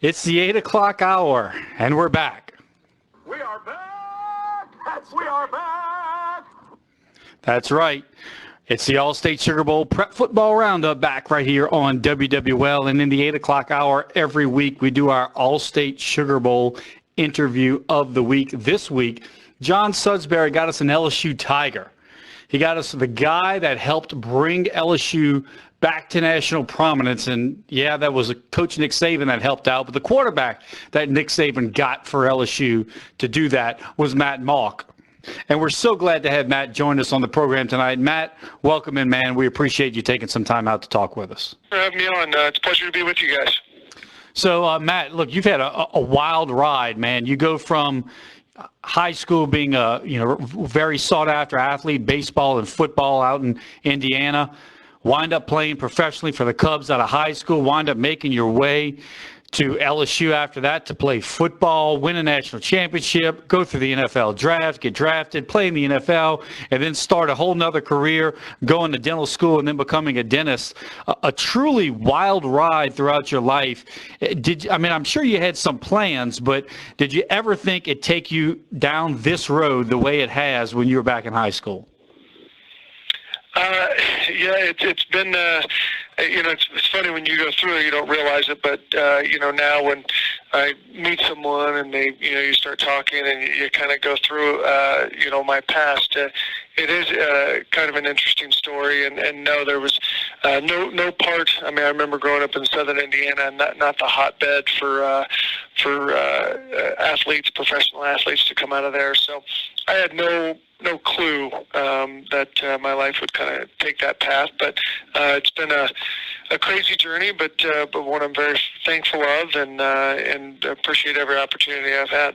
It's the 8 o'clock hour, and we're back. We are back! We are back! That's right. It's the All-State Sugar Bowl Prep Football Roundup back right here on WWL. And in the 8 o'clock hour every week, we do our All-State Sugar Bowl interview of the week. This week, John Sudsbury got us an LSU Tiger. He got us the guy that helped bring LSU back to national prominence. And, yeah, that was Coach Nick Saban that helped out. But the quarterback that Nick Saban got for LSU to do that was Matt Mauck. And we're so glad to have Matt join us on the program tonight. Matt, welcome in, man. We appreciate you taking some time out to talk with us. For having me on. It's a pleasure to be with you guys. So, Matt, look, you've had a wild ride, man. You go from high school being a very sought-after athlete, baseball and football out in Indiana, wind up playing professionally for the Cubs out of high school, wind up making your way to LSU after that to play football, win a national championship, go through the NFL draft, get drafted, play in the NFL, and then start a whole nother career going to dental school and then becoming a dentist. A truly wild ride throughout your life. I'm sure you had some plans, but did you ever think it'd take you down this road the way it has when you were back in high school? It's been, it's funny when you go through it, you don't realize it, but, now when I meet someone and they, you start talking and you kind of go through, my past, it is kind of an interesting story. And no, there was no part. I mean, I remember growing up in southern Indiana, not the hotbed for athletes, professional athletes to come out of there. So I had no clue that my life would kind of take that path. But it's been a crazy journey, but one I'm very thankful of and appreciate every opportunity I've had.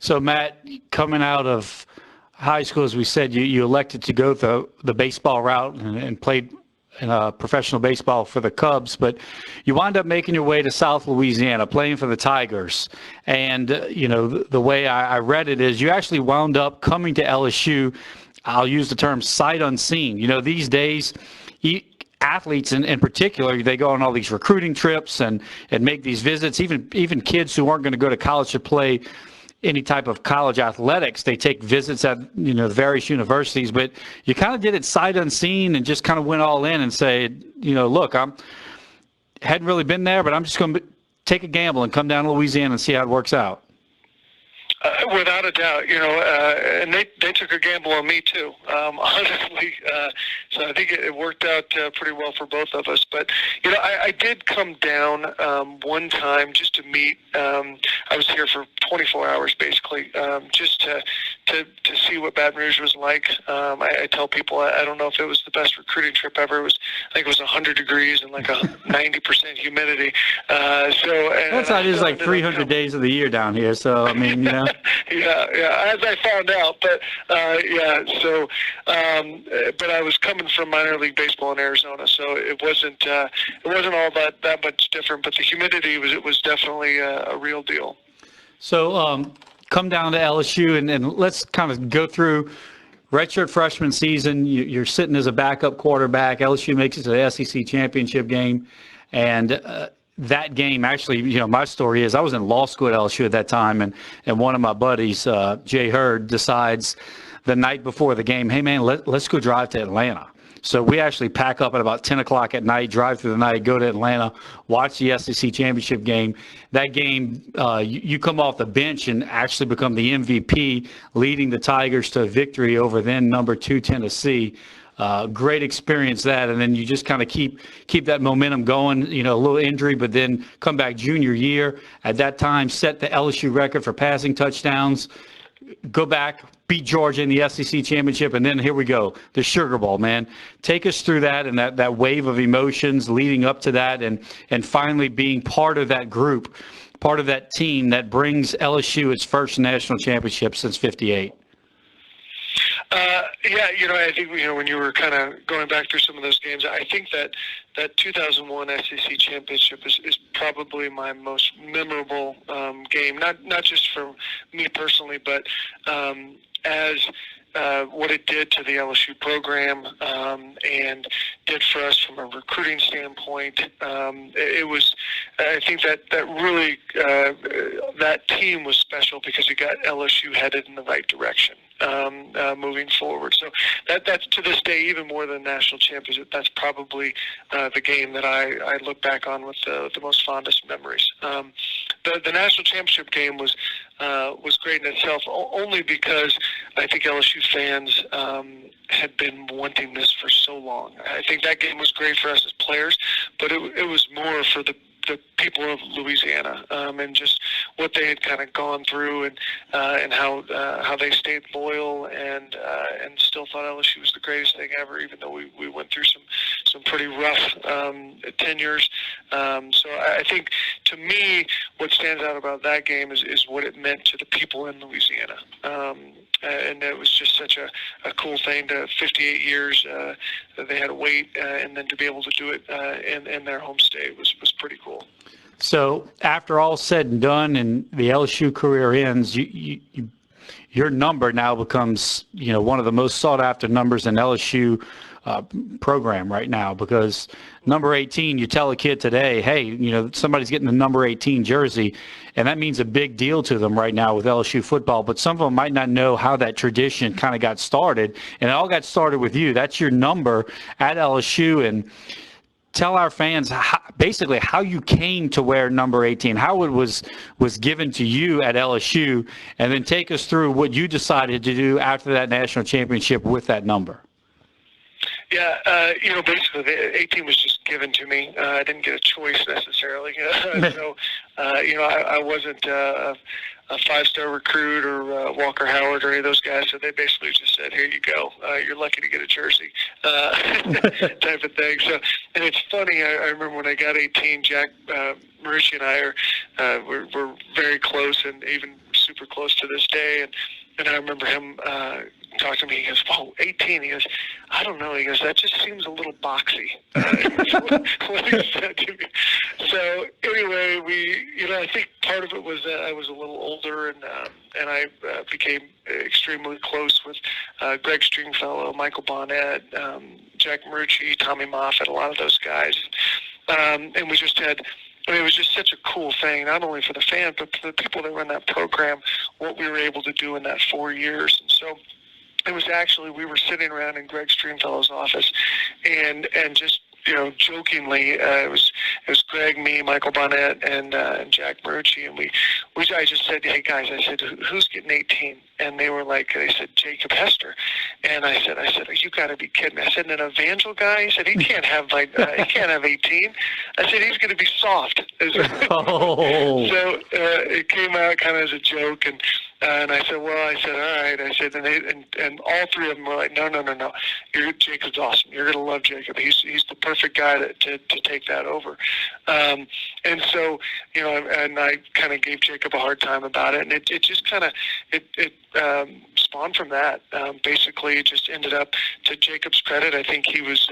So, Matt, coming out of high school, as we said, you elected to go the baseball route and played in professional baseball for the Cubs, but you wound up making your way to South Louisiana, playing for the Tigers. And, the way I read it is you actually wound up coming to LSU, I'll use the term sight unseen. These days, athletes in particular, they go on all these recruiting trips and make these visits. Even kids who aren't going to go to college to play any type of college athletics, they take visits at the various universities, but you kind of did it sight unseen and just kind of went all in and said, look, I hadn't really been there, but I'm just going to take a gamble and come down to Louisiana and see how it works out. Without a doubt, and they took a gamble on me too, honestly. So I think it worked out pretty well for both of us. But I did come down one time just to meet. I was here for 24 hours basically, just to see what Baton Rouge was like. I tell people I don't know if it was the best recruiting trip ever. I think it was 100 degrees and like a 90% humidity. That's how it is, like 300 days of the year down here. So I mean, Yeah, as I found out, but but I was coming from minor league baseball in Arizona, so it wasn't all that much different. But the humidity was definitely a real deal. So come down to LSU and let's kind of go through redshirt freshman season. You're sitting as a backup quarterback. LSU makes it to the SEC championship game, and that game, actually, my story is I was in law school at LSU at that time, and one of my buddies, Jay Hurd, decides the night before the game, hey, man, let's go drive to Atlanta. So we actually pack up at about 10 o'clock at night, drive through the night, go to Atlanta, watch the SEC championship game. That game, you come off the bench and actually become the MVP, leading the Tigers to a victory over then number 2 Tennessee. Great experience that, and then you just kind of keep that momentum going, a little injury, but then come back junior year. At that time, set the LSU record for passing touchdowns, go back, beat Georgia in the SEC championship, and then here we go, the Sugar Bowl, man. Take us through that and that wave of emotions leading up to that and finally being part of that group, part of that team that brings LSU its first national championship since '58. I think, when you were kind of going back through some of those games, I think that 2001 SEC championship is probably my most memorable game, not just for me personally, but as what it did to the LSU program and did for us from a recruiting standpoint. It was, I think that really that team was special because it got LSU headed in the right direction. Moving forward. So that's to this day, even more than national championship, that's probably the game that I look back on with the most fondest memories. The national championship game was great in itself, only because I think LSU fans had been wanting this for so long. I think that game was great for us as players, but it was more for the people of Louisiana and just what they had kind of gone through and how they stayed loyal and still thought LSU was the greatest thing ever, even though we went through some pretty rough tenures. So I think, to me, what stands out about that game is what it meant to the people in Louisiana. And it was just such a cool thing. To 58 years they had to wait, and then to be able to do it in their home state was pretty cool. So after all said and done and the LSU career ends, your number now becomes, one of the most sought after numbers in LSU program right now, because number 18, you tell a kid today, hey, somebody's getting the number 18 jersey, and that means a big deal to them right now with LSU football. But some of them might not know how that tradition kind of got started, and it all got started with you. That's your number at LSU. And tell our fans basically how you came to wear number 18, how it was given to you at LSU, and then take us through what you decided to do after that national championship with that number. Yeah, basically the 18 was just given to me. I didn't get a choice necessarily. So, I wasn't a five-star recruit or Walker Howard or any of those guys. So they basically just said, here you go. You're lucky to get a jersey type of thing. So, and it's funny, I remember when I got 18, Jack Marucci and I we're very close, and even super close to this day. And I remember him talking to me. He goes, "Oh, 18." He goes, "I don't know." He goes, "That just seems a little boxy." What he said to me. So anyway, I think part of it was that I was a little older, and I became extremely close with Greg Stringfellow, Michael Bonnet, Jack Marucci, Tommy Moffitt, a lot of those guys, and we just had. It was just such a cool thing, not only for the fans, but for the people that were in that program, what we were able to do in that 4 years. And so it was actually, we were sitting around in Greg Stringfellow's office and just, jokingly, it was Greg, me, Michael Bonnet, and Jack Marucci, and I just said, "Hey guys," I said, "Who's getting 18?" And they were like, they said, "Jacob Hester." And I said, "You got to be kidding me." I said, "An evangel guy?" I said, he can't have 18. I said, "He's going to be soft." Oh. So it came out kind of as a joke, and I said, "All right." I said, and all three of them were like, "No. Jacob's awesome. You're going to love Jacob. He's the perfect guy to take that over." And so, and I kind of gave Jacob a hard time about it, and it just kind of spawned from that. Basically, it just ended up, to Jacob's credit, I think he was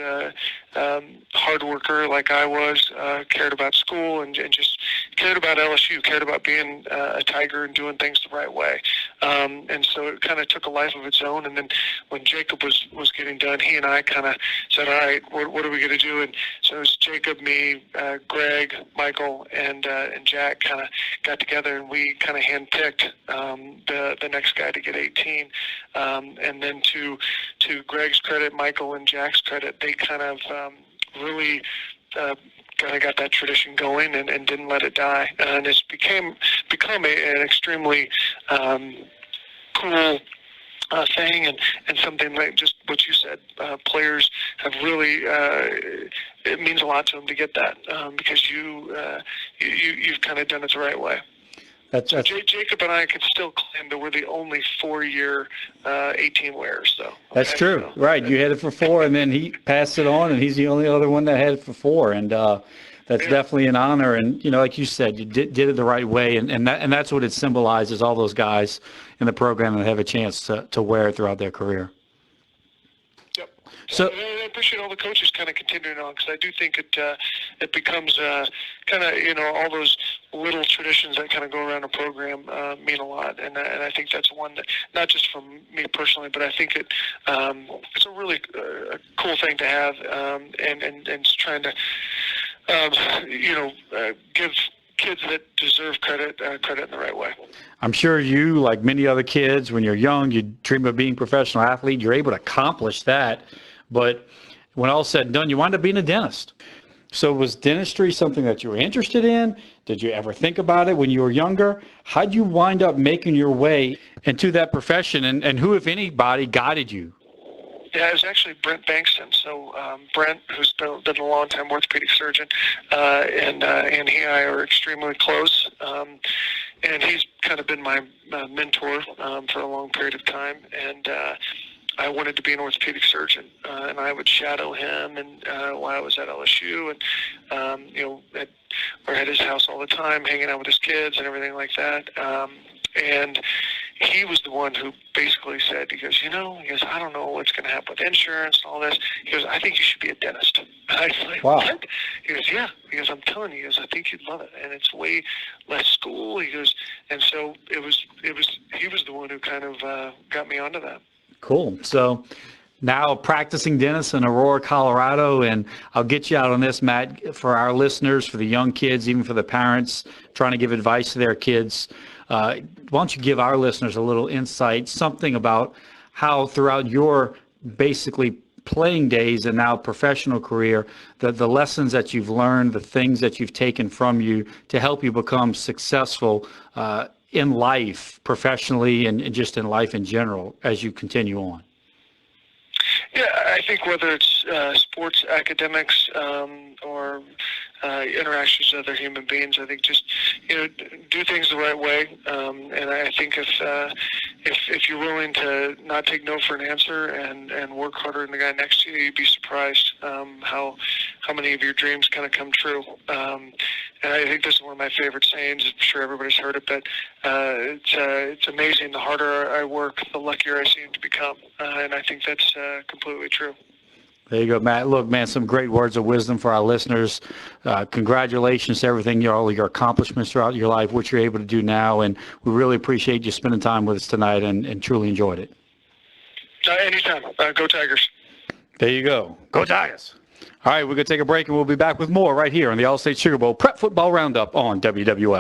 hard worker like I was, cared about school, and just cared about LSU, cared about being a Tiger and doing things the right way. And so it kind of took a life of its own. And then when Jacob was getting done, he and I kind of said, "All right, what are we going to do?" And so it was Jacob, me, Greg, Michael, and Jack kind of got together, and we kind of handpicked the next guy to get 18. And then to Greg's credit, Michael and Jack's credit, they kind of really kind of got that tradition going and didn't let it die. And it's become an extremely cool thing, and something like just what you said. Players have really, it means a lot to them to get that, because you've kind of done it the right way. So Jacob and I can still claim that we're the only 4-year 18 wearers. So that's true, so, right? You had it for 4, and then he passed it on, and he's the only other one that had it for 4, and that's definitely an honor. And like you said, you did it the right way, and that's what it symbolizes. All those guys in the program that have a chance to wear it throughout their career. Yep. So I appreciate all the coaches kind of continuing on, because I do think it becomes kind of all those little traditions that kind of go around a program mean a lot, and I think that's one that, not just from me personally, but I think it's a really cool thing to have, and trying to give kids that deserve credit in the right way. I'm sure you, like many other kids, when you're young, you dream of being a professional athlete. You're able to accomplish that, but when all said and done, you wind up being a dentist. So was dentistry something that you were interested in? Did you ever think about it when you were younger? How'd you wind up making your way into that profession, and who, if anybody, guided you? Yeah, it was actually Brent Bankston. So Brent, who's been a long-time orthopedic surgeon, and he and I are extremely close. And he's kind of been my mentor for a long period of time. And I wanted to be an orthopedic surgeon, and I would shadow him and while I was at LSU, and we're at his house all the time, hanging out with his kids and everything like that. And he was the one who basically said, he goes, I don't know what's going to happen with insurance and all this. He goes, I think you should be a dentist. And I was like, wow. What? He goes, yeah. He goes, I'm telling you, he goes, I think you'd love it. And it's way less school. He goes, and so he was the one who kind of got me onto that. Cool. So now practicing dentist in Aurora, Colorado, and I'll get you out on this, Matt, for our listeners, for the young kids, even for the parents trying to give advice to their kids. Why don't you give our listeners a little insight, something about how throughout your basically playing days and now professional career, the lessons that you've learned, the things that you've taken from you to help you become successful in life, professionally, and just in life in general as you continue on? Yeah, I think whether it's sports, academics, or interactions with other human beings, I think just do things the right way. And I think if you're willing to not take no for an answer and work harder than the guy next to you, you'd be surprised how many of your dreams kind of come true. And I think this is one of my favorite sayings. I'm sure everybody's heard it, but it's amazing. The harder I work, the luckier I seem to become. And I think that's completely true. There you go, Matt. Look, man, some great words of wisdom for our listeners. Congratulations to everything, all your accomplishments throughout your life, what you're able to do now. And we really appreciate you spending time with us tonight and truly enjoyed it. Anytime. Go Tigers. There you go. Go Tigers. All right, we're going to take a break, and we'll be back with more right here on the All-State Sugar Bowl Prep Football Roundup on WWL.